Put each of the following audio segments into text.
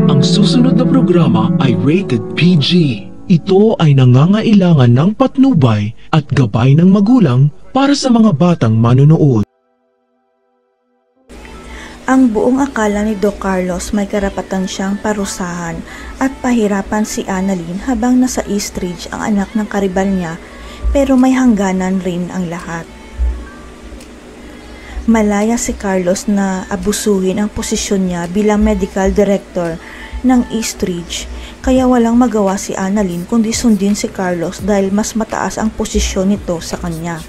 Ang susunod na programa ay rated PG. Ito ay nangangailangan ng patnubay at gabay ng magulang para sa mga batang manonood. Ang buong akala ni Doc Carlos may karapatan siyang parusahan at pahirapan si Annalyn habang nasa Eastridge ang anak ng karibal niya, pero may hangganan rin ang lahat. Malaya si Carlos na abusuhin ang posisyon niya bilang medical director ng Eastridge, kaya walang magawa si Annalyn kundi sundin si Carlos dahil mas mataas ang posisyon nito sa kanya.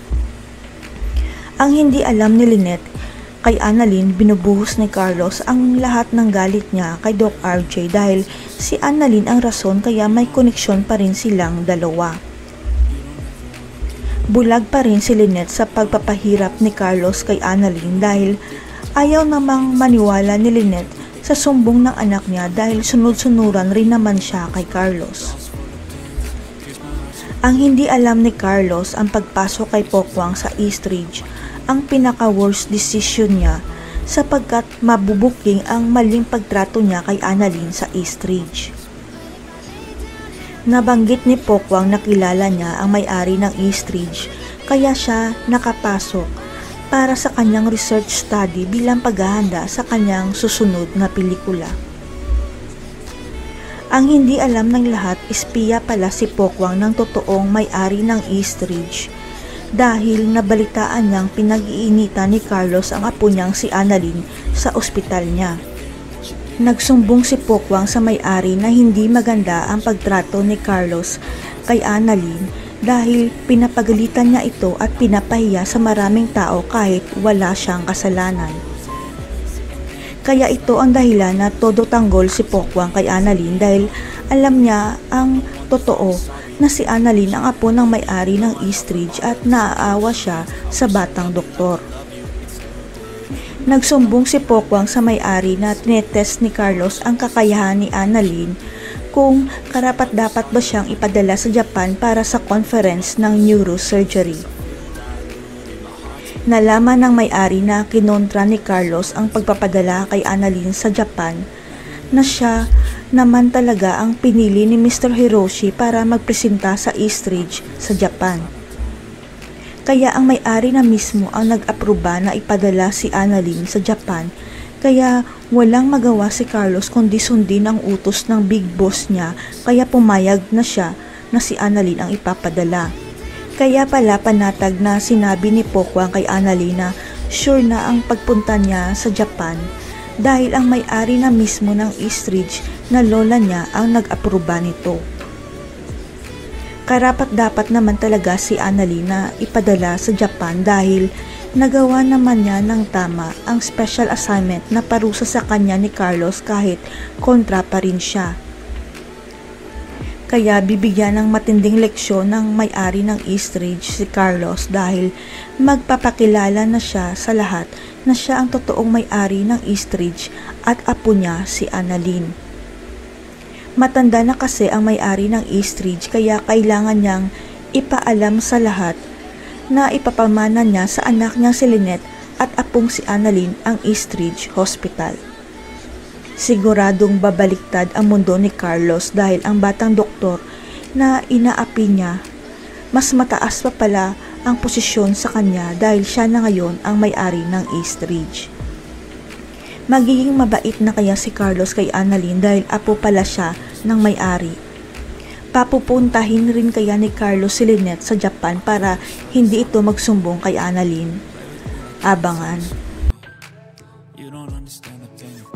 Ang hindi alam ni Lynette, kay Annalyn binubuhos ni Carlos ang lahat ng galit niya kay Doc RJ dahil si Annalyn ang rason kaya may koneksyon pa rin silang dalawa. Bulag pa rin si Lynette sa pagpapahirap ni Carlos kay Annalyn dahil ayaw namang maniwala ni Lynette sa sumbong ng anak niya dahil sunod-sunuran rin naman siya kay Carlos. Ang hindi alam ni Carlos ang pagpasok kay Pokwang sa Eastridge ang pinaka-worst decision niya sapagkat mabubuking ang maling pagtrato niya kay Annalyn sa Eastridge. Nabanggit ni Pokwang na kilala niya ang may-ari ng Eastridge kaya siya nakapasok para sa kanyang research study bilang paghahanda sa kanyang susunod na pelikula. Ang hindi alam ng lahat, espiya pala si Pokwang ng totoong may-ari ng Eastridge dahil nabalitaan niyang pinag-iinitan ni Carlos ang apo niyang si Annalyn sa ospital niya. Nagsumbong si Pokwang sa may-ari na hindi maganda ang pagtrato ni Carlos kay Annalyn dahil pinapagalitan niya ito at pinapahiya sa maraming tao kahit wala siyang kasalanan. Kaya ito ang dahilan na todo tanggol si Pokwang kay Annalyn dahil alam niya ang totoo na si Annalyn ang apo ng may-ari ng Eastridge at naaawa siya sa batang doktor. Nagsumbong si Pokwang sa may-ari na tinetest ni Carlos ang kakayahan ni Annalyn kung karapat-dapat ba siyang ipadala sa Japan para sa conference ng neurosurgery. Nalaman ng may-ari na kinontra ni Carlos ang pagpapadala kay Annalyn sa Japan, na siya naman talaga ang pinili ni Mr. Hiroshi para magpresenta sa Eastridge sa Japan. Kaya ang may-ari na mismo ang nag-aproba na ipadala si Annalyn sa Japan, kaya walang magawa si Carlos kundi sundin ang utos ng big boss niya, kaya pumayag na siya na si Annalyn ang ipapadala. Kaya pala panatag na sinabi ni Pokwang kay Annalyn na sure na ang pagpunta niya sa Japan dahil ang may-ari na mismo ng Eastridge na lola niya ang nag-aproba nito. Karapat-dapat naman talaga si Annalyn na ipadala sa Japan dahil nagawa naman niya ng tama ang special assignment na parusa sa kanya ni Carlos kahit kontra pa rin siya. Kaya bibigyan ng matinding leksyon ng may-ari ng Eastridge si Carlos dahil magpapakilala na siya sa lahat na siya ang totoong may-ari ng Eastridge at apo niya si Annalyn. Matanda na kasi ang may-ari ng Eastridge kaya kailangan niyang ipaalam sa lahat na ipapamana niya sa anak niyang si Lynette at apong si Annalyn ang Eastridge Hospital. Siguradong babaliktad ang mundo ni Carlos dahil ang batang doktor na inaapi niya, mas mataas pa pala ang posisyon sa kanya dahil siya na ngayon ang may-ari ng Eastridge. Magiging mabait na kaya si Carlos kay Annalyn dahil apo pala siya ng may-ari. Papupuntahin rin kaya ni Carlos si Lynette sa Japan para hindi ito magsumbong kay Annalyn? Abangan. You don't understand the pain of